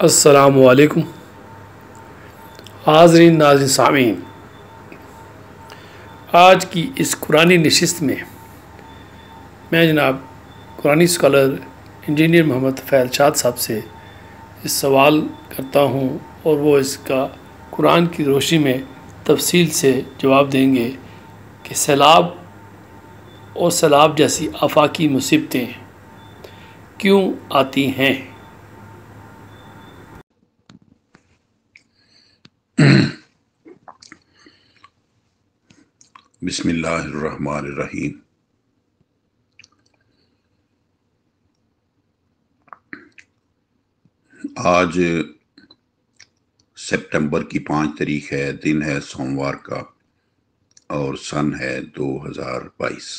السلام علیکم حاضرین ناظرین سامعین، آج کی اس قرآنی نشست میں میں جناب قرآنی اسکالر انجینئر محمد فیض شاد صاحب سے اس سوال کرتا ہوں اور وہ اس کا قرآن کی روشنی میں تفصیل سے جواب دیں گے کہ سیلاب اور سیلاب جیسی آفاقی مصیبتیں کیوں آتی ہیں۔ بسم اللہ الرحمن الرحیم۔ آج سپٹمبر کی 5 تاریخ ہے، دن ہے سوموار کا اور سن ہے 2022۔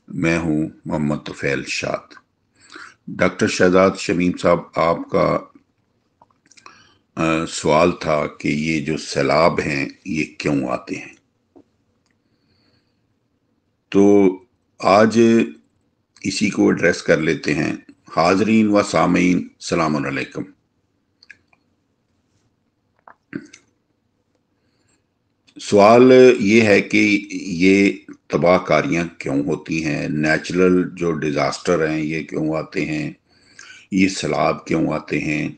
میں ہوں محمد طفیل شاد۔ ڈاکٹر شہزاد شمیم صاحب، آپ کا سوال تھا کہ یہ جو سیلاب ہیں یہ کیوں آتے ہیں، تو آج اسی کو ایڈریس کر لیتے ہیں۔ حاضرین و سامعین السلام علیکم۔ سوال یہ ہے کہ یہ تباہ کاریاں کیوں ہوتی ہیں، نیچرل جو ڈیزاسٹر ہیں یہ کیوں آتے ہیں، یہ سیلاب کیوں آتے ہیں۔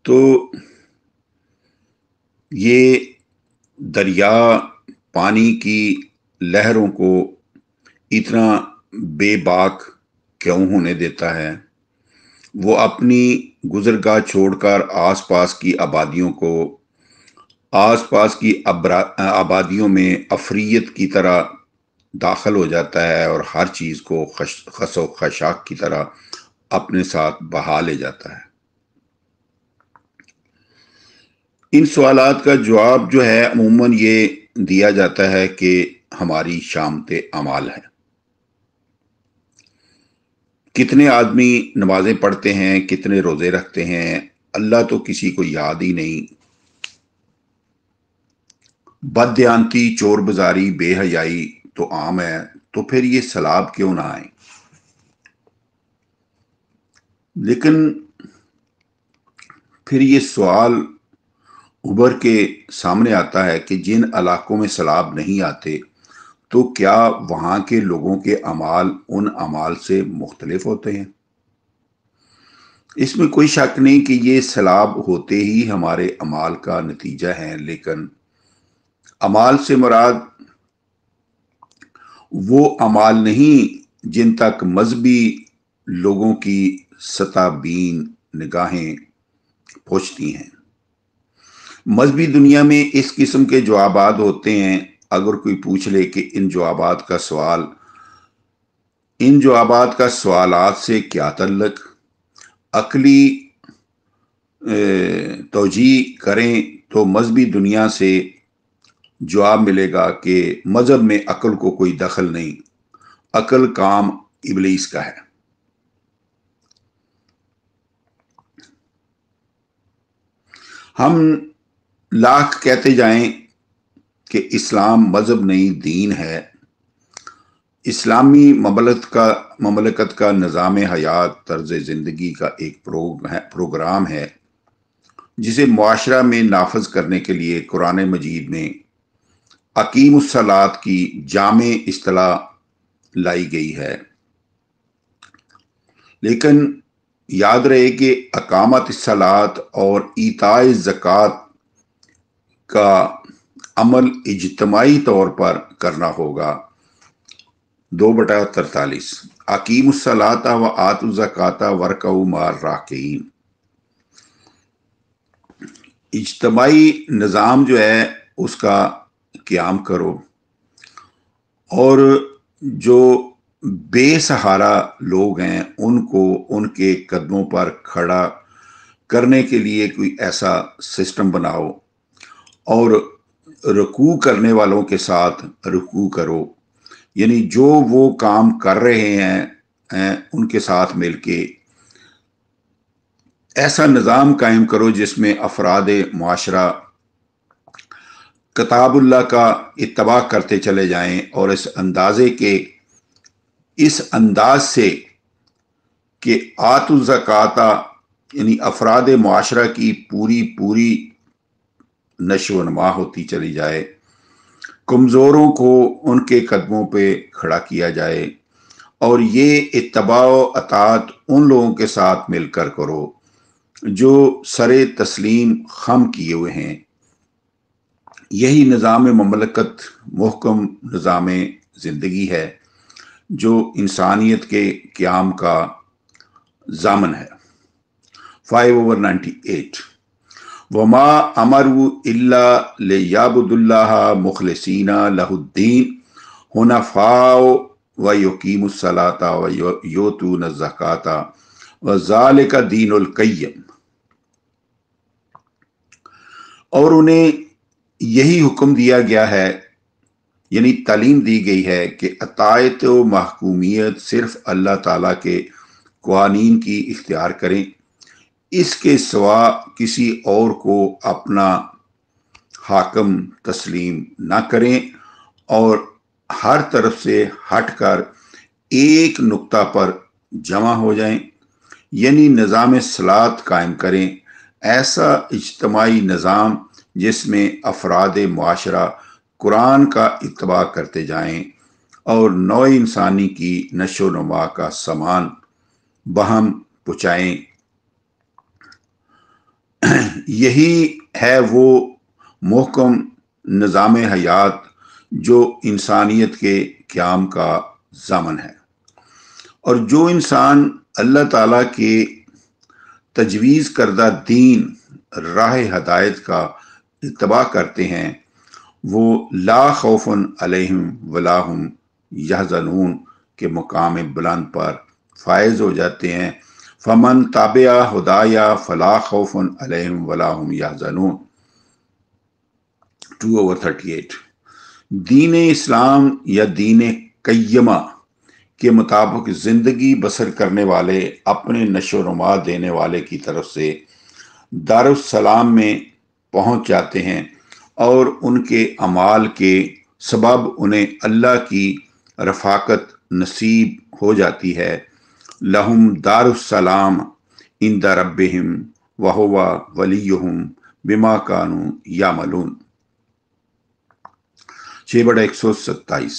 تو یہ دریا پانی کی لہروں کو اتنا بے باک کیوں ہونے دیتا ہے، وہ اپنی گزرگاہ چھوڑ کر آس پاس کی آبادیوں میں افریت کی طرح داخل ہو جاتا ہے اور ہر چیز کو خس و خشاک کی طرح اپنے ساتھ بہا لے جاتا ہے۔ ان سوالات کا جواب جو ہے عموماً یہ دیا جاتا ہے کہ ہماری شامت اعمال ہے۔ کتنے آدمی نمازیں پڑھتے ہیں، کتنے روزے رکھتے ہیں، اللہ تو کسی کو یاد ہی نہیں۔ بددیانتی، چور بازاری، بے حیائی تو عام ہے، تو پھر یہ سیلاب کیوں نہ آئے۔ لیکن پھر یہ سوال ابھر کے سامنے آتا ہے کہ جن علاقوں میں سیلاب نہیں آتے تو کیا وہاں کے لوگوں کے اعمال ان اعمال سے مختلف ہوتے ہیں؟ اس میں کوئی شک نہیں کہ یہ سیلاب ہوتے ہی ہمارے اعمال کا نتیجہ ہیں، لیکن اعمال سے مراد وہ اعمال نہیں جن تک مذہبی لوگوں کی سطح بین نگاہیں پہنچتی ہیں۔ مذہبی دنیا میں اس قسم کے جوابات ہوتے ہیں۔ اگر کوئی پوچھ لے کہ ان جوابات کا سوالات سے کیا تعلق، عقلی توجیہ کریں تو مذہبی دنیا سے جواب ملے گا کہ مذہب میں عقل کو کوئی دخل نہیں، عقل کام ابلیس کا ہے۔ ہم لاکھ کہتے جائیں کہ اسلام مذہب نہیں دین ہے، اسلامی مملکت کا نظام حیات طرز زندگی کا ایک پروگرام ہے جسے معاشرہ میں نافذ کرنے کے لیے قرآن مجید میں اقیم الصلاۃ کی جامع اصطلاح لائی گئی ہے۔ لیکن یاد رہے کہ اقامت الصلاۃ اور ایتاء الزکوٰۃ کا عمل اجتماعی طور پر کرنا ہوگا۔ 2/43 اقیم الصلاۃ و آتوا الزکوٰۃ وارکعوا مع الراکعین۔ اجتماعی نظام جو ہے اس کا قیام کرو، اور جو بے سہارا لوگ ہیں ان کو ان کے قدموں پر کھڑا کرنے کے لیے کوئی ایسا سسٹم بناؤ، اور رکوع کرنے والوں کے ساتھ رکوع کرو، یعنی جو وہ کام کر رہے ہیں ان کے ساتھ مل کے ایسا نظام قائم کرو جس میں افراد معاشرہ کتاب اللہ کا اتباع کرتے چلے جائیں، اور اس انداز سے کہ آت الزکاتہ یعنی افراد معاشرہ کی پوری نشو و نما ہوتی چلی جائے، کمزوروں کو ان کے قدموں پہ کھڑا کیا جائے، اور یہ اتباع و اطاعت ان لوگوں کے ساتھ مل کر کرو جو سر تسلیم خم کیے ہوئے ہیں۔ یہی نظام مملکت، محکم نظام زندگی ہے جو انسانیت کے قیام کا ضامن ہے۔ 5/98 وما امروا الا لیعبدوا اللہ مخلصین لہ الدین حنفاء ویقیموا الصلاۃ ویؤتون الزکاۃ وذالک دین القیم۔ اور انہیں یہی حکم دیا گیا ہے، یعنی تعلیم دی گئی ہے کہ اطاعت و محکومیت صرف اللہ تعالیٰ کے قوانین کی اختیار کریں، اس کے سوا کسی اور کو اپنا حاکم تسلیم نہ کریں، اور ہر طرف سے ہٹ کر ایک نقطہ پر جمع ہو جائیں، یعنی نظام صلاۃ قائم کریں، ایسا اجتماعی نظام جس میں افراد معاشرہ قرآن کا اتباع کرتے جائیں اور نوع انسانی کی نشو و نما کا سامان بہم پہنچائیں۔ یہی ہے وہ محکم نظام حیات جو انسانیت کے قیام کا ضامن ہے، اور جو انسان اللہ تعالیٰ کے تجویز کردہ دین راہ ہدایت کا اتباع کرتے ہیں، وہ لا خوف علیہم ولا ہم یحزنون کے مقام بلند پر فائز ہو جاتے ہیں۔ فمن تابع ہدایا فلا خوف علیہم ولا ہم یحزنون 2/38۔ دین اسلام یا دین قیمہ کے مطابق زندگی بسر کرنے والے اپنے نشو و نما دینے والے کی طرف سے دارالسلام میں پہنچ جاتے ہیں، اور ان کے اعمال کے سبب انہیں اللہ کی رفاقت نصیب ہو جاتی ہے۔ لہم دار السلام عند ربہم وہو ولیہم بما کانوا یعملون 6/127۔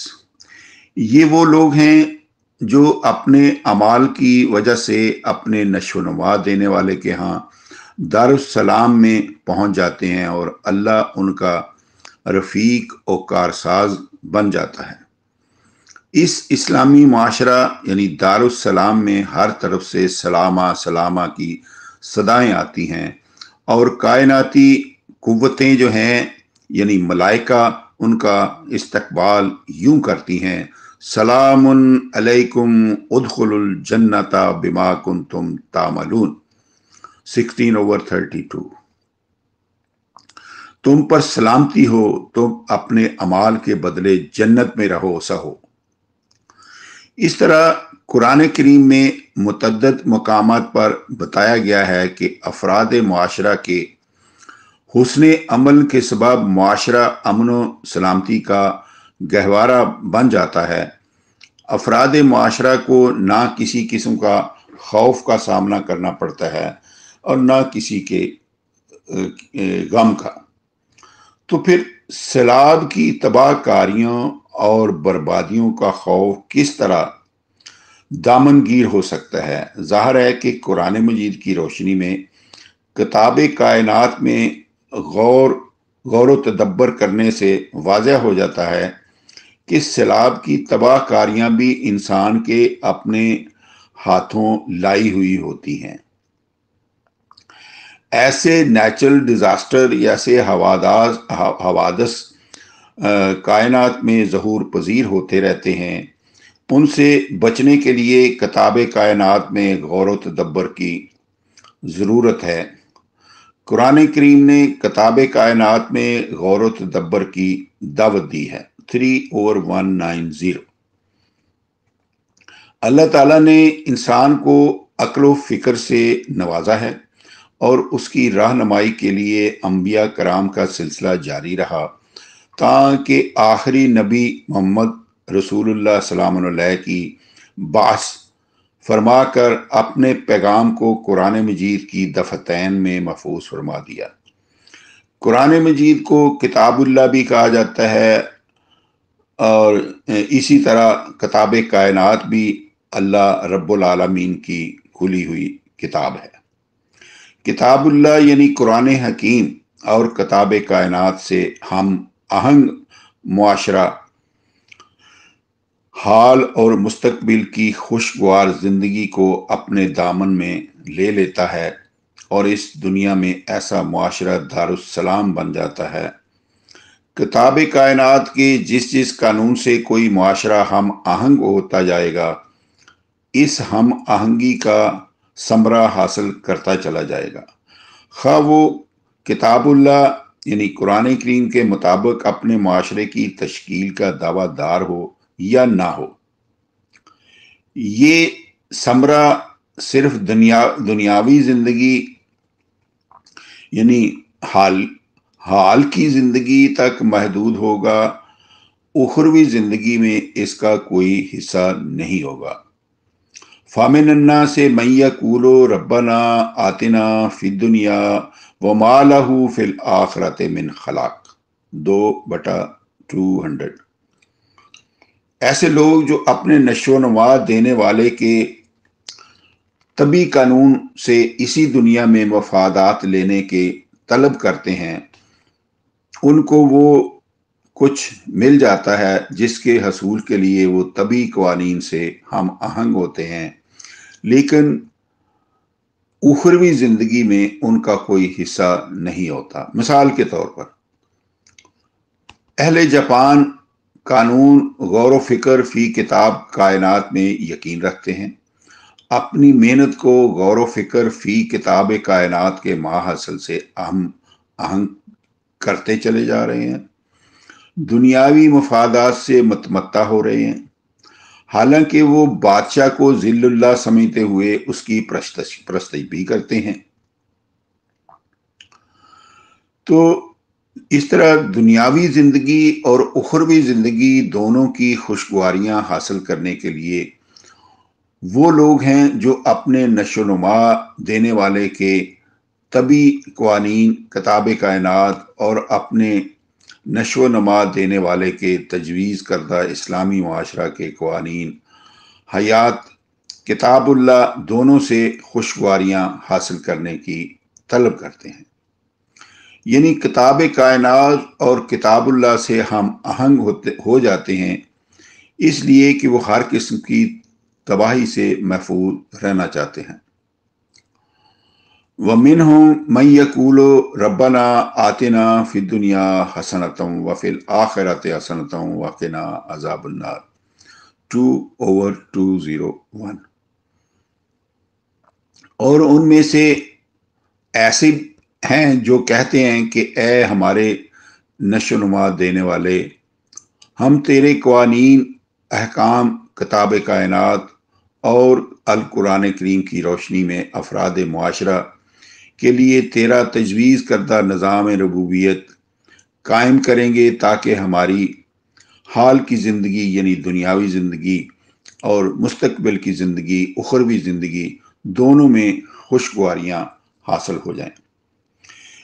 یہ وہ لوگ ہیں جو اپنے اعمال کی وجہ سے اپنے نشو و نما دینے والے کے ہاں دارالسلام میں پہنچ جاتے ہیں، اور اللہ ان کا رفیق و کارساز بن جاتا ہے۔ اس اسلامی معاشرہ یعنی دارالسلام میں ہر طرف سے سلامہ سلامہ کی صدائیں آتی ہیں، اور کائناتی قوتیں جو ہیں یعنی ملائکہ ان کا استقبال یوں کرتی ہیں، سلام علیکم ادخلوا الجنۃ بما کنتم تعملون 16/32۔ تم پر سلامتی ہو، تم اپنے اعمال کے بدلے جنت میں رہو سہو۔ اس طرح قرآن کریم میں متعدد مقامات پر بتایا گیا ہے کہ افراد معاشرہ کے حسن عمل کے سبب معاشرہ امن و سلامتی کا گہوارہ بن جاتا ہے۔ افراد معاشرہ کو نہ کسی قسم کا خوف کا سامنا کرنا پڑتا ہے اور نہ کسی کے غم کا۔ تو پھر سیلاب کی تباہ کاریوں اور بربادیوں کا خوف کس طرح دامن گیر ہو سکتا ہے؟ ظاہر ہے کہ قرآن مجید کی روشنی میں کتاب کائنات میں غور و تدبر کرنے سے واضح ہو جاتا ہے کہ سیلاب کی تباہ کاریاں بھی انسان کے اپنے ہاتھوں لائی ہوئی ہوتی ہیں۔ ایسے نیچرل ڈیزاسٹر یا ایسے حوادث کائنات میں ظہور پذیر ہوتے رہتے ہیں، ان سے بچنے کے لیے کتاب کائنات میں غور و تدبر کی ضرورت ہے۔ قرآن کریم نے کتاب کائنات میں غور و تدبر کی دعوت دی ہے 3/190۔ اللہ تعالیٰ نے انسان کو عقل و فکر سے نوازا ہے، اور اس کی رہنمائی کے لیے انبیاء کرام کا سلسلہ جاری رہا تاکہ آخری نبی محمد رسول اللہ سلام علیہ کی بعث فرما کر اپنے پیغام کو قرآن مجید کی دفتین میں محفوظ فرما دیا۔ قرآن مجید کو کتاب اللہ بھی کہا جاتا ہے، اور اسی طرح کتاب کائنات بھی اللہ رب العالمین کی کھلی ہوئی کتاب ہے۔ کتاب اللہ یعنی قرآن حکیم اور کتاب کائنات سے ہم آہنگ معاشرہ حال اور مستقبل کی خوشگوار زندگی کو اپنے دامن میں لے لیتا ہے، اور اس دنیا میں ایسا معاشرہ دارالسلام بن جاتا ہے۔ کتاب کائنات کے جس جس قانون سے کوئی معاشرہ ہم آہنگ ہوتا جائے گا، اس ہم آہنگی کا ثمرہ حاصل کرتا چلا جائے گا، خواہ وہ کتاب اللہ یعنی قرآن کریم کے مطابق اپنے معاشرے کی تشکیل کا دعویٰ دار ہو یا نہ ہو۔ یہ ثمرہ صرف دنیاوی زندگی یعنی حال کی زندگی تک محدود ہوگا، اخروی زندگی میں اس کا کوئی حصہ نہیں ہوگا۔ فَمِنَ النَّاسِ مَن يَقُولُ رَبَّنَا آتِنَا فِي الدُّنْيَا وَمَا لَهُ فِي الْآخِرَةِ مِنْ خَلَاقٍ 2/200۔ ایسے لوگ جو اپنے نشو و نما دینے والے کے طبی قانون سے اسی دنیا میں مفادات لینے کے طلب کرتے ہیں، ان کو وہ کچھ مل جاتا ہے جس کے حصول کے لیے وہ طبی قوانین سے ہم آہنگ ہوتے ہیں، لیکن اخروی زندگی میں ان کا کوئی حصہ نہیں ہوتا۔ مثال کے طور پر اہل جاپان قانون غور و فکر فی کتاب کائنات میں یقین رکھتے ہیں، اپنی محنت کو غور و فکر فی کتاب کائنات کے ماحصل سے آہنگ کرتے چلے جا رہے ہیں، دنیاوی مفادات سے متمتع ہو رہے ہیں، حالانکہ وہ بادشاہ کو ذل اللہ سمجھتے ہوئے اس کی پرستش بھی کرتے ہیں۔ تو اس طرح دنیاوی زندگی اور اخروی زندگی دونوں کی خوشگواریاں حاصل کرنے کے لیے وہ لوگ ہیں جو اپنے نشو و نما دینے والے کے طبی قوانین کتاب کائنات اور اپنے نشو و نما دینے والے کے تجویز کردہ اسلامی معاشرہ کے قوانین حیات کتاب اللہ دونوں سے خوشگواریاں حاصل کرنے کی طلب کرتے ہیں۔ یعنی کتاب کائنات اور کتاب اللہ سے ہم آہنگ ہو جاتے ہیں، اس لیے کہ وہ ہر قسم کی تباہی سے محفوظ رہنا چاہتے ہیں۔ وَمِنْهُمْ مَن يَقُولُ رَبَّنَا آتِنَا فِي الدُّنْيَا حَسَنَةً وَفِي الْآخِرَةِ حَسَنَةً وَقِنَا عَذَابَ النَّارِ 2/201۔ اور ان میں سے ایسے ہیں جو کہتے ہیں کہ اے ہمارے نشو و نما دینے والے، ہم تیرے قوانین احکام کتاب کائنات اور القرآن کریم کی روشنی میں افراد معاشرہ کے لیے تیرا تجویز کردہ نظام ربوبیت قائم کریں گے، تاکہ ہماری حال کی زندگی یعنی دنیاوی زندگی اور مستقبل کی زندگی اخروی زندگی دونوں میں خوشگواریاں حاصل ہو جائیں۔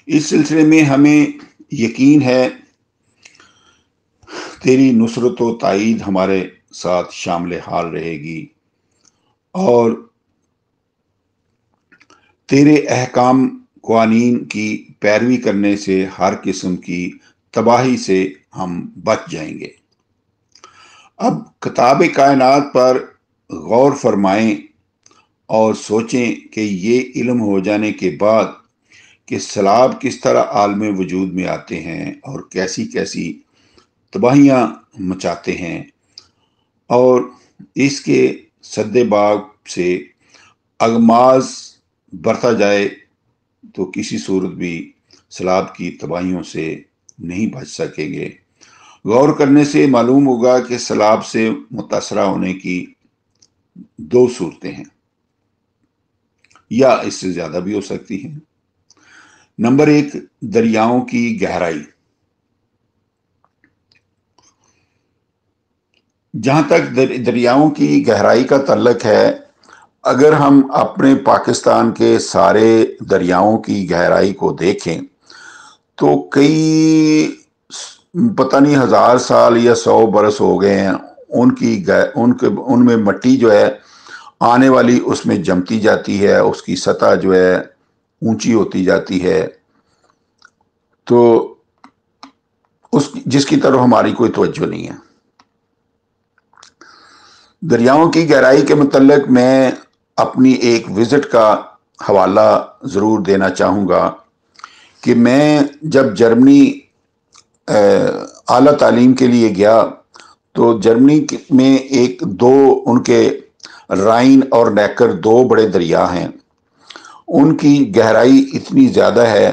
اس سلسلے میں ہمیں یقین ہے تیری نصرت و تائید ہمارے ساتھ شامل حال رہے گی، اور تیرے احکام قوانین کی پیروی کرنے سے ہر قسم کی تباہی سے ہم بچ جائیں گے۔ اب کتاب کائنات پر غور فرمائیں اور سوچیں کہ یہ علم ہو جانے کے بعد کہ سیلاب کس طرح عالم وجود میں آتے ہیں اور کیسی کیسی تباہیاں مچاتے ہیں، اور اس کے سد باغ سے اغماز برتا جائے تو کسی صورت بھی سیلاب کی تباہیوں سے نہیں بچ سکیں گے۔ غور کرنے سے معلوم ہوگا کہ سیلاب سے متاثرہ ہونے کی دو صورتیں ہیں، یا اس سے زیادہ بھی ہو سکتی ہیں۔ نمبر 1، دریاؤں کی گہرائی۔ جہاں تک دریاؤں کی گہرائی کا تعلق ہے، اگر ہم اپنے پاکستان کے سارے دریاؤں کی گہرائی کو دیکھیں تو کئی پتہ نہیں 1000 سال یا 100 برس ہو گئے ہیں، ان میں مٹی جو ہے آنے والی اس میں جمتی جاتی ہے، اس کی سطح جو ہے اونچی ہوتی جاتی ہے، تو جس کی طرف ہماری کوئی توجہ نہیں ہے۔ دریاؤں کی گہرائی کے متعلق میں اپنی ایک وزٹ کا حوالہ ضرور دینا چاہوں گا کہ میں جب جرمنی اعلیٰ تعلیم کے لیے گیا تو جرمنی میں ان کے رائن اور نیکر 2 بڑے دریا ہیں، ان کی گہرائی اتنی زیادہ ہے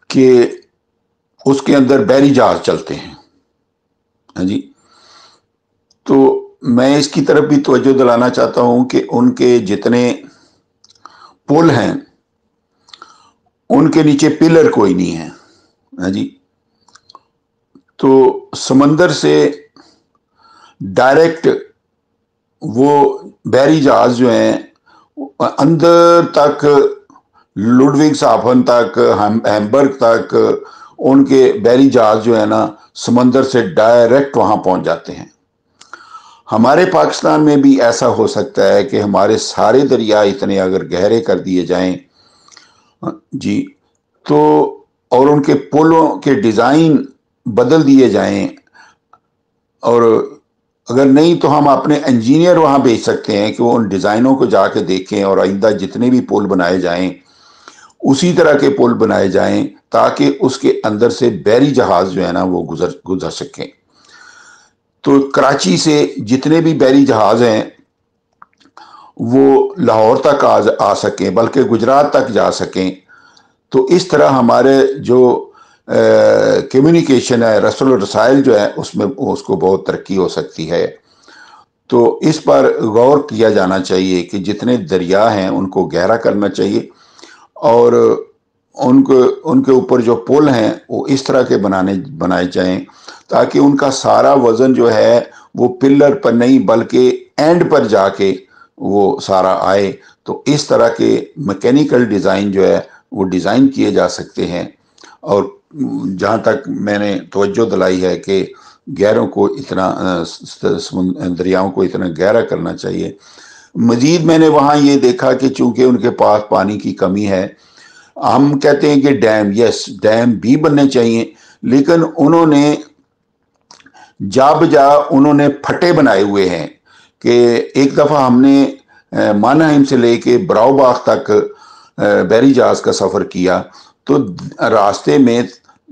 کہ اس کے اندر بحری جہاز چلتے ہیں۔ ہاں جی، تو میں اس کی طرف بھی توجہ دلانا چاہتا ہوں کہ ان کے جتنے پل ہیں ان کے نیچے پلر کوئی نہیں ہے۔ ہاں جی، تو سمندر سے ڈائریکٹ وہ بحری جہاز جو ہیں اندر تک، لوڈوگس ہافن تک، ہیمبرگ تک، ان کے بحری جہاز جو ہے نا سمندر سے ڈائریکٹ وہاں پہنچ جاتے ہیں۔ ہمارے پاکستان میں بھی ایسا ہو سکتا ہے کہ ہمارے سارے دریا اتنے اگر گہرے کر دیے جائیں جی، تو اور ان کے پلوں کے ڈیزائن بدل دیے جائیں، اور اگر نہیں تو ہم اپنے انجینئر وہاں بھیج سکتے ہیں کہ وہ ان ڈیزائنوں کو جا کے دیکھیں، اور آئندہ جتنے بھی پل بنائے جائیں اسی طرح کے پل بنائے جائیں تاکہ اس کے اندر سے بحری جہاز جو ہے نا وہ گزر سکیں۔ تو کراچی سے جتنے بھی بحری جہاز ہیں وہ لاہور تک آ سکیں، بلکہ گجرات تک جا سکیں، تو اس طرح ہمارے جو کمیونیکیشن ہے، رسل و رسائل جو ہے اس کو بہت ترقی ہو سکتی ہے۔ تو اس پر غور کیا جانا چاہیے کہ جتنے دریا ہیں ان کو گہرا کرنا چاہیے، اور ان کے اوپر جو پل ہیں وہ اس طرح کے بنائے جائیں تاکہ ان کا سارا وزن جو ہے وہ پلر پر نہیں بلکہ اینڈ پر جا کے وہ سارا آئے۔ تو اس طرح کے میکینیکل ڈیزائن جو ہے وہ ڈیزائن کیے جا سکتے ہیں، اور جہاں تک میں نے توجہ دلائی ہے کہ گہروں کو اتنا دریاؤں کو اتنا گہرا کرنا چاہیے۔ مزید میں نے وہاں یہ دیکھا کہ چونکہ ان کے پاس پانی کی کمی ہے، ہم کہتے ہیں کہ ڈیم بھی بننے چاہیے، لیکن انہوں نے پھٹے بنائے ہوئے ہیں کہ ایک دفعہ ہم نے مانہائم سے لے کے براؤ باغ تک بحری جہاز کا سفر کیا، تو راستے میں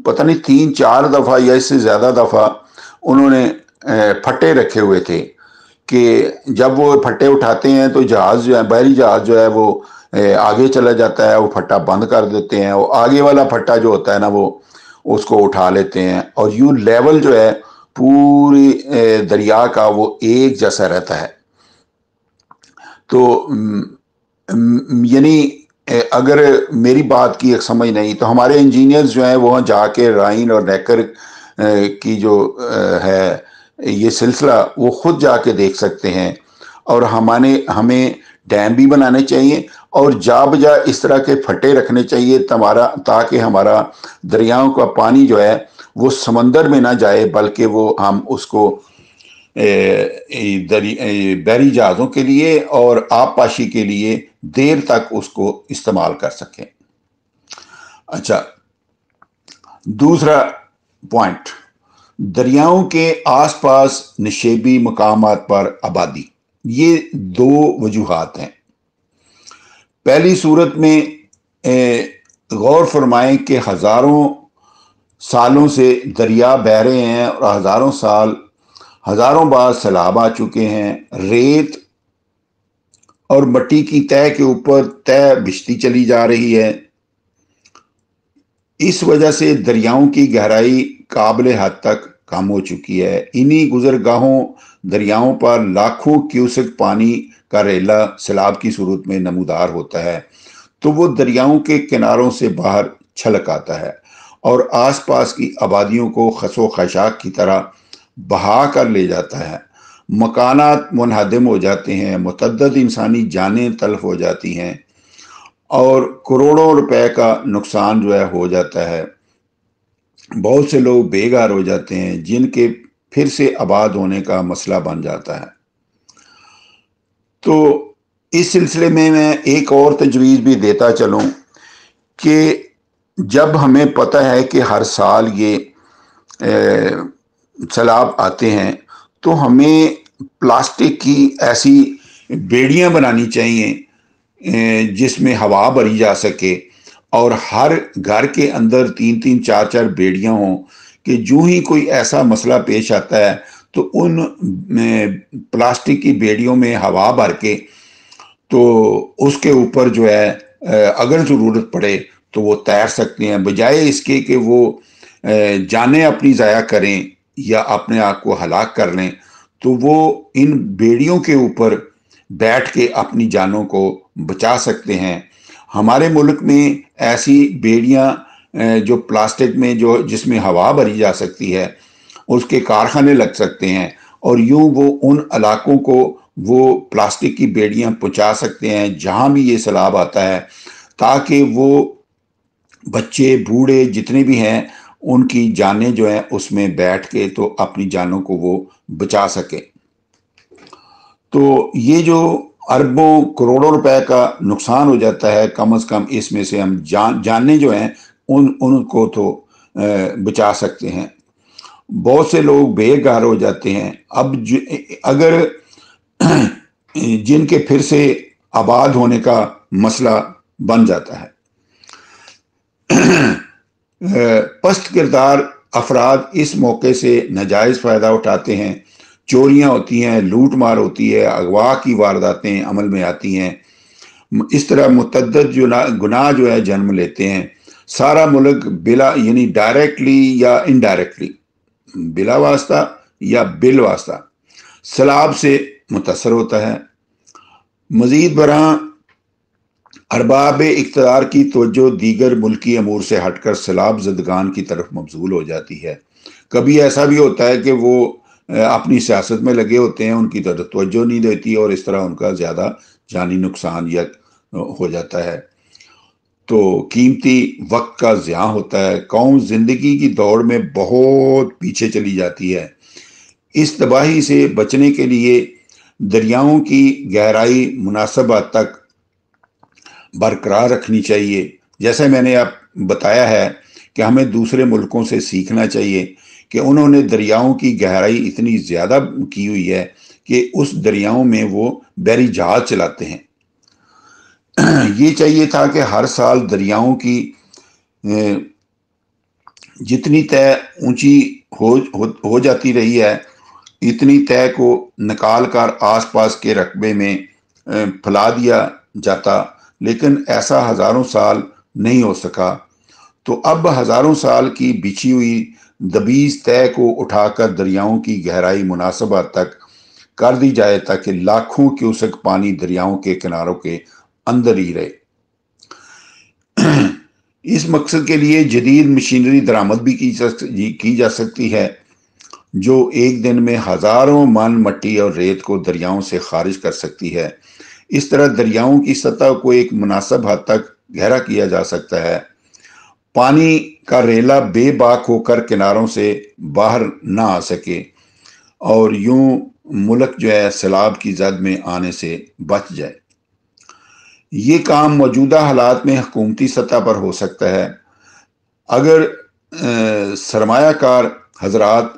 پتہ نہیں 3-4 دفعہ یا اس سے زیادہ دفعہ انہوں نے پھٹے رکھے ہوئے تھے کہ جب وہ پھٹے اٹھاتے ہیں تو جہاز جو ہے، بحری جہاز جو ہے وہ آگے چلا جاتا ہے، وہ پھٹا بند کر دیتے ہیں، اور آگے والا پھٹا جو ہوتا ہے نا وہ اس کو اٹھا لیتے ہیں، اور یوں لیول جو ہے پوری دریا کا وہ ایک جیسا رہتا ہے۔ تو یعنی اگر میری بات کی ایک سمجھ نہیں تو ہمارے انجینئرز جو ہیں وہاں جا کے رائن اور نیکر کی جو ہے یہ سلسلہ وہ خود جا کے دیکھ سکتے ہیں، اور ہمیں ڈیم بھی بنانے چاہیے اور جا بجا اس طرح کے پھٹے رکھنے چاہیے تاکہ ہمارا دریاؤں کا پانی جو ہے وہ سمندر میں نہ جائے، بلکہ وہ ہم اس کو بحری جہازوں کے لیے اور آب پاشی کے لیے دیر تک اس کو استعمال کر سکیں۔ اچھا، دوسرا پوائنٹ، دریاؤں کے آس پاس نشیبی مقامات پر آبادی۔ یہ 2 وجوہات ہیں۔ پہلی صورت میں غور فرمائیں کہ ہزاروں سالوں سے دریا بہہ رہے ہیں، اور ہزاروں بار سیلاب آ چکے ہیں، ریت اور مٹی کی تہ کے اوپر تہ بچھتی چلی جا رہی ہے۔ اس وجہ سے دریاؤں کی گہرائی قابل حد تک کم ہو چکی ہے۔ انہی گزرگاہوں دریاؤں پر لاکھوں کیوسک پانی کا ریلا سیلاب کی صورت میں نمودار ہوتا ہے، تو وہ دریاؤں کے کناروں سے باہر چھلک آتا ہے اور آس پاس کی آبادیوں کو خس و خاشاک کی طرح بہا کر لے جاتا ہے۔ مکانات منہدم ہو جاتے ہیں، متعدد انسانی جانیں تلف ہو جاتی ہیں اور کروڑوں روپے کا نقصان جو ہے ہو جاتا ہے۔ بہت سے لوگ بے گھر ہو جاتے ہیں جن کے پھر سے آباد ہونے کا مسئلہ بن جاتا ہے۔ تو اس سلسلے میں ایک اور تجویز بھی دیتا چلوں کہ جب ہمیں پتہ ہے کہ ہر سال یہ سیلاب آتے ہیں تو ہمیں پلاسٹک کی ایسی بیڑیاں بنانی چاہیے جس میں ہوا بھری جا سکے، اور ہر گھر کے اندر 3-3 4-4 بیڑیاں ہوں کہ جو ہی کوئی ایسا مسئلہ پیش آتا ہے تو ان پلاسٹک کی بیڑیوں میں ہوا بھر کے تو اس کے اوپر جو ہے اگر ضرورت پڑے تو وہ تیر سکتے ہیں، بجائے اس کے کہ وہ جانیں اپنی ضائع کریں یا اپنے آپ کو ہلاک کر لیں، تو وہ ان بیڑیوں کے اوپر بیٹھ کے اپنی جانوں کو بچا سکتے ہیں۔ ہمارے ملک میں ایسی بیڑیاں جو پلاسٹک میں جس میں ہوا بھری جا سکتی ہے اس کے کارخانے لگ سکتے ہیں، اور یوں وہ ان علاقوں کو وہ پلاسٹک کی بیڑیاں پہنچا سکتے ہیں جہاں بھی یہ سیلاب آتا ہے، تاکہ وہ بچے بوڑھے جتنے بھی ہیں ان کی جانیں جو ہیں اس میں بیٹھ کے تو اپنی جانوں کو وہ بچا سکے۔ تو یہ جو اربوں کروڑوں روپے کا نقصان ہو جاتا ہے، کم از کم اس میں سے ہم جانیں جو ہیں ان کو تو بچا سکتے ہیں۔ بہت سے لوگ بے گھر ہو جاتے ہیں، اب اگر جن کے پھر سے آباد ہونے کا مسئلہ بن جاتا ہے۔ پست کردار افراد اس موقع سے ناجائز فائدہ اٹھاتے ہیں، چوریاں ہوتی ہیں، لوٹ مار ہوتی ہے، اغوا کی وارداتیں عمل میں آتی ہیں، اس طرح متعدد گناہ جو ہے جنم لیتے ہیں۔ سارا ملک بلا یعنی ڈائریکٹلی یا انڈائریکٹلی، بلا واسطہ یا بال واسطہ سیلاب سے متاثر ہوتا ہے۔ مزید برآں ارباب اقتدار کی توجہ دیگر ملکی امور سے ہٹ کر سیلاب زدگان کی طرف مبذول ہو جاتی ہے۔ کبھی ایسا بھی ہوتا ہے کہ وہ اپنی سیاست میں لگے ہوتے ہیں، ان کی طرف توجہ نہیں دیتی اور اس طرح ان کا زیادہ جانی نقصان ہو جاتا ہے، تو قیمتی وقت کا ضیاع ہوتا ہے، قوم زندگی کی دوڑ میں بہت پیچھے چلی جاتی ہے۔ اس تباہی سے بچنے کے لیے دریاؤں کی گہرائی مناسب حد تک برقرار رکھنی چاہیے۔ جیسے میں نے آپ بتایا ہے کہ ہمیں دوسرے ملکوں سے سیکھنا چاہیے کہ انہوں نے دریاؤں کی گہرائی اتنی زیادہ کی ہوئی ہے کہ اس دریاؤں میں وہ بحری جہاز چلاتے ہیں۔ یہ چاہیے تھا کہ ہر سال دریاؤں کی جتنی طے اونچی ہو جاتی رہی ہے اتنی طے کو نکال کر آس پاس کے رقبے میں پھیلا دیا جاتا، لیکن ایسا ہزاروں سال نہیں ہو سکا۔ تو اب ہزاروں سال کی بچھی ہوئی دبیز طے کو اٹھا کر دریاؤں کی گہرائی مناسب حد تک کر دی جائے تاکہ لاکھوں کیوسک پانی دریاؤں کے کناروں کے اندر ہی رہے۔ اس مقصد کے لیے جدید مشینری درآمد بھی کی جا سکتی ہے جو ایک دن میں ہزاروں من مٹی اور ریت کو دریاؤں سے خارج کر سکتی ہے۔ اس طرح دریاؤں کی سطح کو ایک مناسب حد تک گہرا کیا جا سکتا ہے، پانی کا ریلا بے باک ہو کر کناروں سے باہر نہ آ سکے، اور یوں ملک جو ہے سیلاب کی زد میں آنے سے بچ جائے۔ یہ کام موجودہ حالات میں حکومتی سطح پر ہو سکتا ہے۔ اگر سرمایہ کار حضرات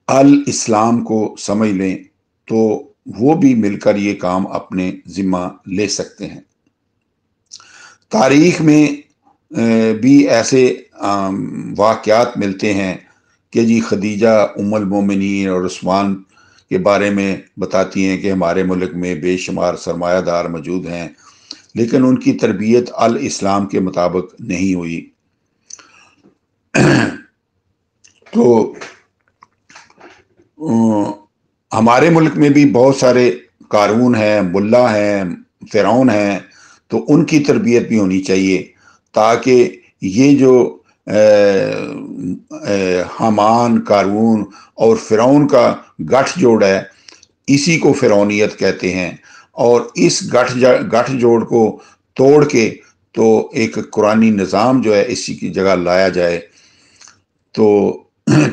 الاسلام کو سمجھ لیں تو وہ بھی مل کر یہ کام اپنے ذمہ لے سکتے ہیں۔ تاریخ میں بھی ایسے واقعات ملتے ہیں کہ جی خدیجہ ام المومنین اور عثمان کے بارے میں بتاتی ہیں کہ ہمارے ملک میں بے شمار سرمایہ دار موجود ہیں، لیکن ان کی تربیت الاسلام کے مطابق نہیں ہوئی۔ تو ہمارے ملک میں بھی بہت سارے قارون ہیں، ملا ہیں، فرعون ہیں، تو ان کی تربیت بھی ہونی چاہیے تاکہ یہ جو حامان، قارون اور فرعون کا گٹھ جوڑ ہے، اسی کو فرعونیت کہتے ہیں۔ اور اس گٹھ جوڑ کو توڑ کے تو ایک قرآنی نظام جو ہے اسی کی جگہ لایا جائے، تو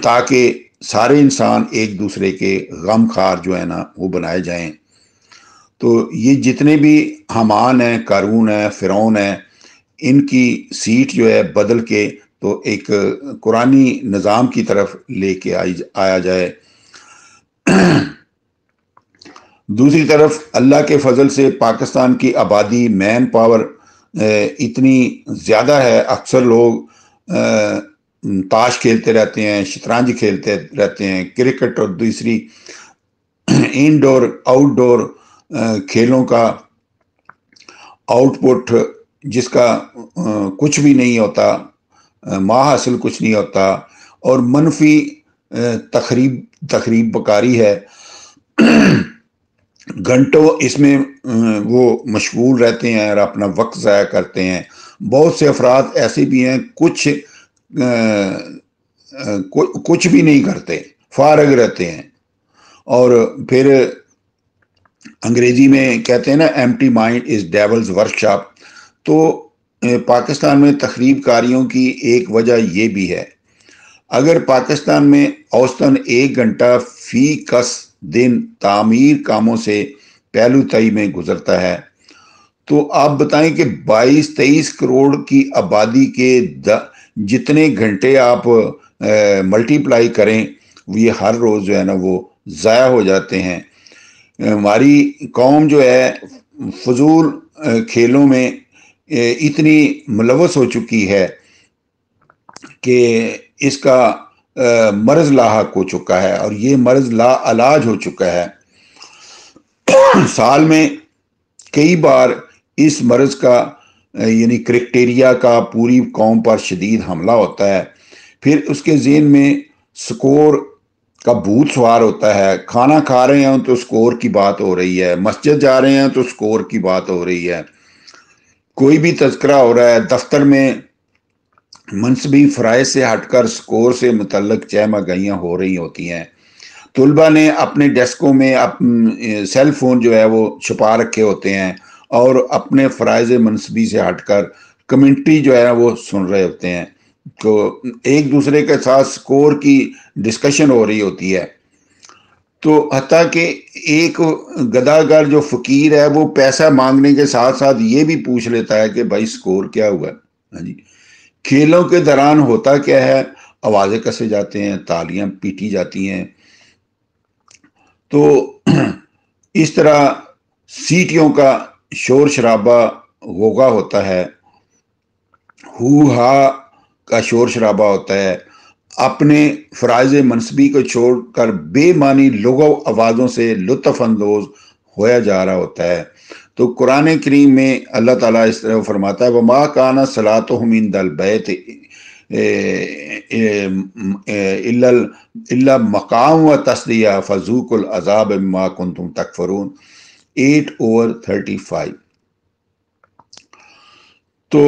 تاکہ سارے انسان ایک دوسرے کے غم خار جو ہے نا وہ بنائے جائیں۔ تو یہ جتنے بھی حامان ہیں، قارون ہیں، فرعون ہیں، ان کی سیٹ جو ہے بدل کے تو ایک قرآنی نظام کی طرف لے کے آیا جائے۔ دوسری طرف اللہ کے فضل سے پاکستان کی آبادی، مین پاور اتنی زیادہ ہے، اکثر لوگ تاش کھیلتے رہتے ہیں، شطرنج کھیلتے رہتے ہیں، کرکٹ اور دوسری انڈور آؤٹ ڈور کھیلوں کا آؤٹ پٹ جس کا کچھ بھی نہیں ہوتا، حاصل کچھ نہیں ہوتا، اور منفی تخریب بکاری ہے۔ گھنٹوں اس میں وہ مشغول رہتے ہیں اور اپنا وقت ضائع کرتے ہیں۔ بہت سے افراد ایسے بھی ہیں کچھ بھی نہیں کرتے، فارغ رہتے ہیں، اور پھر انگریزی میں کہتے ہیں نا empty mind is devil's work shop. تو پاکستان میں تخریب کاریوں کی ایک وجہ یہ بھی ہے۔ اگر پاکستان میں اوسطاً 1 گھنٹہ فی کس دن تعمیر کاموں سے پہلو تئی میں گزرتا ہے، تو آپ بتائیں کہ 22-23 کروڑ کی آبادی کے جتنے گھنٹے آپ ملٹی پلائی کریں، یہ ہر روز جو ہے نا وہ ضائع ہو جاتے ہیں۔ ہماری قوم جو ہے فضول کھیلوں میں اتنی ملوث ہو چکی ہے کہ اس کا مرض لاحق ہو چکا ہے، اور یہ مرض لا علاج ہو چکا ہے۔ سال میں کئی بار اس مرض کا یعنی کرکٹیریا کا پوری قوم پر شدید حملہ ہوتا ہے، پھر اس کے ذہن میں سکور کا بھوت سوار ہوتا ہے۔ کھانا کھا رہے ہیں تو سکور کی بات ہو رہی ہے، مسجد جا رہے ہیں تو سکور کی بات ہو رہی ہے، کوئی بھی تذکرہ ہو رہا ہے، دفتر میں منصبی فرائض سے ہٹ کر سکور سے متعلق چہمگائیاں ہو رہی ہوتی ہیں۔ طلبہ نے اپنے ڈیسکوں میں سیل فون جو ہے وہ چھپا رکھے ہوتے ہیں اور اپنے فرائض منصبی سے ہٹ کر کمنٹری جو ہے وہ سن رہے ہوتے ہیں، تو ایک دوسرے کے ساتھ سکور کی ڈسکشن ہو رہی ہوتی ہے۔ تو حتیٰ کہ ایک گداگر جو فقیر ہے وہ پیسہ مانگنے کے ساتھ ساتھ یہ بھی پوچھ لیتا ہے کہ بھائی سکور کیا ہوا ہے۔ ہاں جی، کھیلوں کے دوران ہوتا کیا ہے، آوازیں کسے جاتے ہیں، تالیاں پیٹی جاتی ہیں۔ تو اس طرح سیٹیوں کا شور شرابہ غوغا ہوتا ہے، ہو ہا کا شور شرابہ ہوتا ہے، اپنے فرائض منصبی کو چھوڑ کر بے معنی لغو آوازوں سے لطف اندوز ہویا جا رہا ہوتا ہے۔ تو قرآن کریم میں اللہ تعالیٰ اس طرح فرماتا ہے وَمَا كَانَ صَلَاتُهُمْ عِندَ الْبَيْتِ إِلَّا مَقَامٌ وَتَصْدِيَةٌ فَذُوقُوا الْعَذَابَ بِمَا كُنتُمْ تَكْفُرُونَ 8/35۔ تو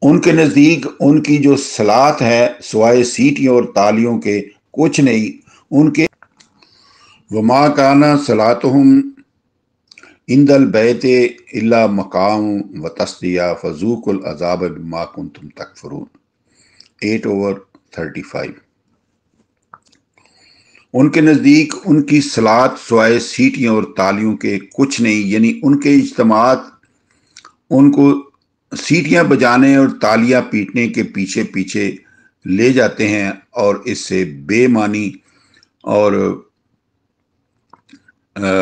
ان کے نزدیک ان کی جو صلاۃ ہے سوائے سیٹیوں اور تالیوں کے کچھ نہیں، ان کے وما کانا صلاتہم عند البیت الا مقام و تصدیہ فذوقوا العذاب بما کنتم تکفرون 8/35۔ ان کے نزدیک ان کی صلاۃ سوائے سیٹیوں اور تالیوں کے کچھ نہیں، یعنی ان کے اجتماعات ان کو سیٹیاں بجانے اور تالیاں پیٹنے کے پیچھے پیچھے لے جاتے ہیں، اور اس سے بے معنی اور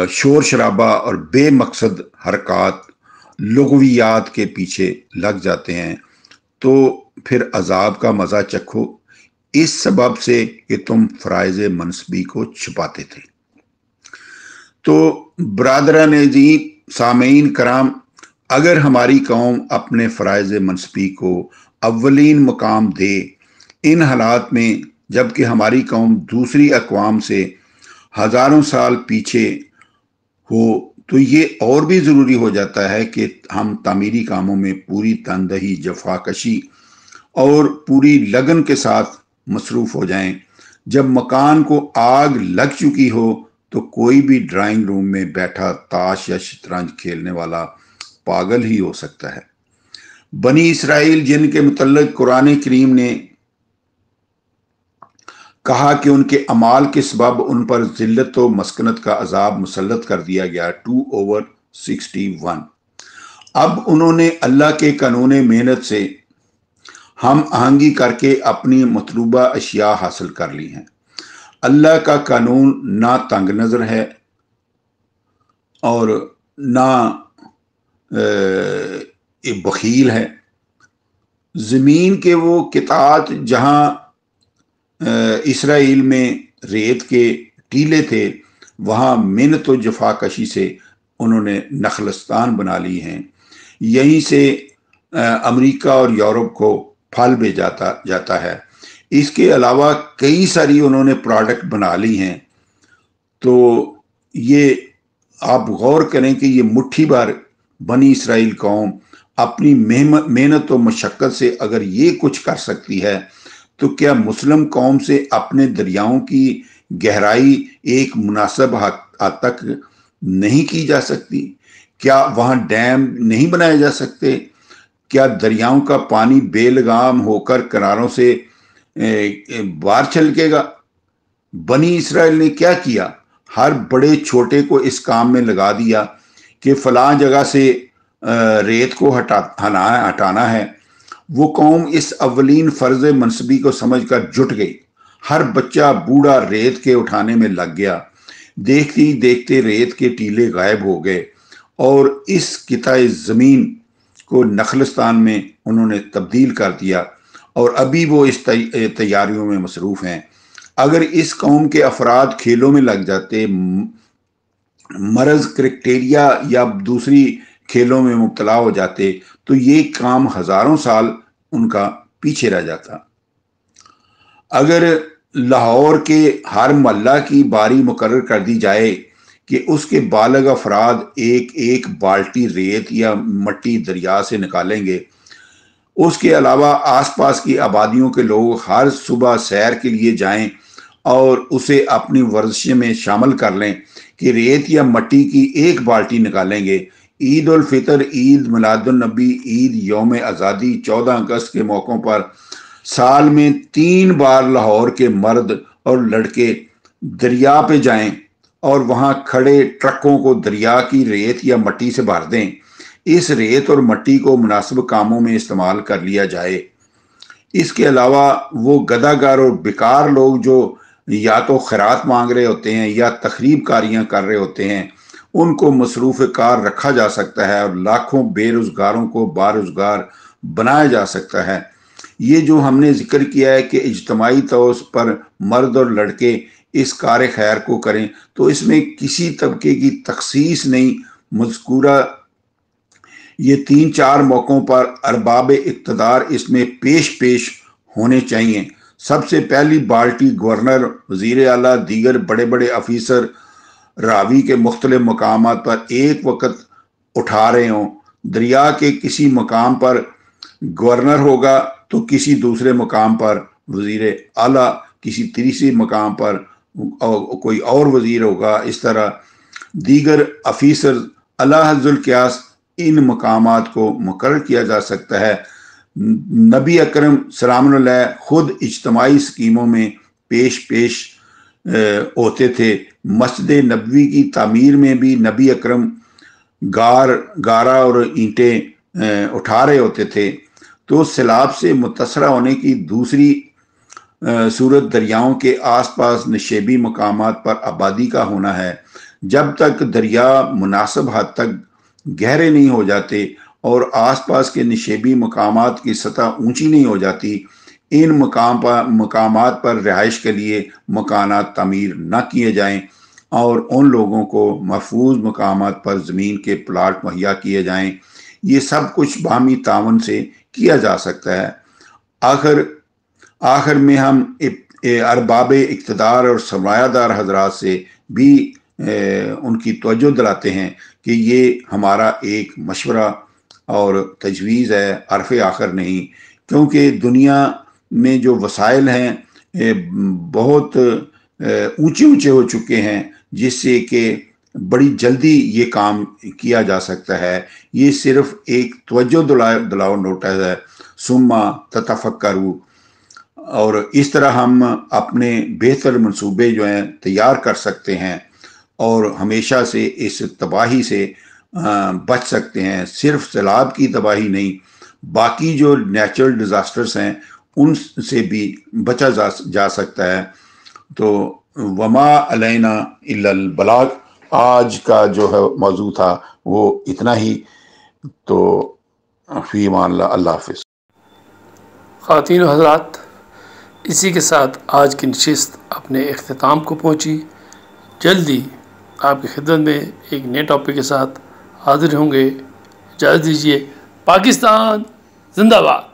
شور شرابہ اور بے مقصد حرکات لغویات کے پیچھے لگ جاتے ہیں۔ تو پھر عذاب کا مزہ چکھو اس سبب سے کہ تم فرائض منصبی کو چھپاتے تھے۔ تو برادران عزیز، سامعین کرام، اگر ہماری قوم اپنے فرائض منصبی کو اولین مقام دے ان حالات میں، جبکہ ہماری قوم دوسری اقوام سے ہزاروں سال پیچھے ہو، تو یہ اور بھی ضروری ہو جاتا ہے کہ ہم تعمیری کاموں میں پوری تندہی، جفاکشی اور پوری لگن کے ساتھ مصروف ہو جائیں۔ جب مکان کو آگ لگ چکی ہو تو کوئی بھی ڈرائنگ روم میں بیٹھا تاش یا شطرنج کھیلنے والا پاگل ہی ہو سکتا ہے۔ بنی اسرائیل جن کے متعلق قرآن کریم نے کہا کہ ان کے اعمال کے سبب ان پر ذلت و مسکنت کا عذاب مسلط کر دیا گیا، 2/61۔ اب انہوں نے اللہ کے قانون محنت سے ہم آہنگی کر کے اپنی مطلوبہ اشیاء حاصل کر لی ہیں۔ اللہ کا قانون نہ تنگ نظر ہے اور نہ بخیل ہے۔ زمین کے وہ قطعات جہاں اسرائیل میں ریت کے ٹیلے تھے، وہاں محنت و جفا کشی سے انہوں نے نخلستان بنا لی ہیں۔ یہیں سے امریکہ اور یورپ کو پھل بھیجا جاتا ہے۔ اس کے علاوہ کئی ساری انہوں نے پروڈکٹ بنا لی ہیں۔ تو یہ آپ غور کریں کہ یہ مٹھی بھر بنی اسرائیل قوم اپنی محنت و مشقت سے اگر یہ کچھ کر سکتی ہے تو کیا مسلم قوم سے اپنے دریاؤں کی گہرائی ایک مناسب حد تک نہیں کی جا سکتی؟ کیا وہاں ڈیم نہیں بنائے جا سکتے؟ کیا دریاؤں کا پانی بے لگام ہو کر کناروں سے باہر چھلکے گا؟ بنی اسرائیل نے کیا کیا؟ ہر بڑے چھوٹے کو اس کام میں لگا دیا کہ فلاں جگہ سے ریت کو ہٹانا ہے۔ وہ قوم اس اولین فرض منصبی کو سمجھ کر جٹ گئی۔ ہر بچہ بوڑھا ریت کے اٹھانے میں لگ گیا۔ دیکھتے ہی دیکھتے ریت کے ٹیلے غائب ہو گئے اور اس قطع زمین کو نخلستان میں انہوں نے تبدیل کر دیا، اور ابھی وہ اس تیاریوں میں مصروف ہیں۔ اگر اس قوم کے افراد کھیلوں میں لگ جاتے، مرض کرکٹیریا یا دوسری کھیلوں میں مبتلا ہو جاتے، تو یہ کام ہزاروں سال ان کا پیچھے رہ جاتا۔ اگر لاہور کے ہر محلہ کی باری مقرر کر دی جائے کہ اس کے بالغ افراد ایک ایک بالٹی ریت یا مٹی دریا سے نکالیں گے، اس کے علاوہ آس پاس کی آبادیوں کے لوگ ہر صبح سیر کے لیے جائیں اور اسے اپنی ورزش میں شامل کر لیں کہ ریت یا مٹی کی ایک بالٹی نکالیں گے، عید الفطر، عید میلاد النبی، عید یوم آزادی، 14 اگست کے موقعوں پر سال میں 3 بار لاہور کے مرد اور لڑکے دریا پہ جائیں اور وہاں کھڑے ٹرکوں کو دریا کی ریت یا مٹی سے بھر دیں۔ اس ریت اور مٹی کو مناسب کاموں میں استعمال کر لیا جائے۔ اس کے علاوہ وہ گداگر اور بیکار لوگ جو یا تو خیرات مانگ رہے ہوتے ہیں یا تخریب کاریاں کر رہے ہوتے ہیں، ان کو مصروف کار رکھا جا سکتا ہے اور لاکھوں بے روزگاروں کو باروزگار بنایا جا سکتا ہے۔ یہ جو ہم نے ذکر کیا ہے کہ اجتماعی طور پر مرد اور لڑکے اس کار خیر کو کریں، تو اس میں کسی طبقے کی تخصیص نہیں مذکورہ۔ یہ 3-4 موقعوں پر ارباب اقتدار اس میں پیش ہونے چاہیے۔ سب سے پہلی بالٹی گورنر، وزیر اعلیٰ، دیگر بڑے بڑے افیسر راوی کے مختلف مقامات پر ایک وقت اٹھا رہے ہوں۔ دریا کے کسی مقام پر گورنر ہوگا تو کسی دوسرے مقام پر وزیر اعلیٰ، کسی تیسرے مقام پر کوئی اور وزیر ہوگا۔ اس طرح دیگر افیسر علی حد القیاس ان مقامات کو مقرر کیا جا سکتا ہے۔ نبی اکرم سلام علیہ خود اجتماعی اسکیموں میں پیش ہوتے تھے۔ مسجد نبوی کی تعمیر میں بھی نبی اکرم گارا اور اینٹیں اٹھا رہے ہوتے تھے۔ تو سیلاب سے متاثرہ ہونے کی دوسری صورت دریاؤں کے آس پاس نشیبی مقامات پر آبادی کا ہونا ہے۔ جب تک دریا مناسب حد تک گہرے نہیں ہو جاتے اور آس پاس کے نشیبی مقامات کی سطح اونچی نہیں ہو جاتی، ان مقامات پر رہائش کے لیے مکانات تعمیر نہ کیے جائیں اور ان لوگوں کو محفوظ مقامات پر زمین کے پلاٹ مہیا کیے جائیں۔ یہ سب کچھ باہمی تعاون سے کیا جا سکتا ہے۔ آخر میں ہم ارباب اقتدار اور سرمایہ دار حضرات سے بھی ان کی توجہ دلاتے ہیں کہ یہ ہمارا ایک مشورہ اور تجویز ہے، حرف آخر نہیں، کیونکہ دنیا میں جو وسائل ہیں بہت اونچے اونچے ہو چکے ہیں، جس سے کہ بڑی جلدی یہ کام کیا جا سکتا ہے۔ یہ صرف ایک توجہ دلاؤ نوٹس ہے، ثم تتفکروا، اور اس طرح ہم اپنے بہتر منصوبے جو ہیں تیار کر سکتے ہیں اور ہمیشہ سے اس تباہی سے بچ سکتے ہیں۔ صرف سیلاب کی تباہی نہیں، باقی جو نیچرل ڈیزاسٹرز ہیں ان سے بھی بچا جا سکتا ہے۔ تو وما علینا الا البلاغ، آج کا جو ہے موضوع تھا وہ اتنا ہی۔ تو فی امان اللہ، اللہ حافظ۔ خواتین و حضرات، اسی کے ساتھ آج کی نشست اپنے اختتام کو پہنچی۔ جلدی آپ کی خدمت میں ایک نئے ٹاپک کے ساتھ حاضر ہوں گے۔ اجازت دیجیے۔ پاکستان زندہ باد۔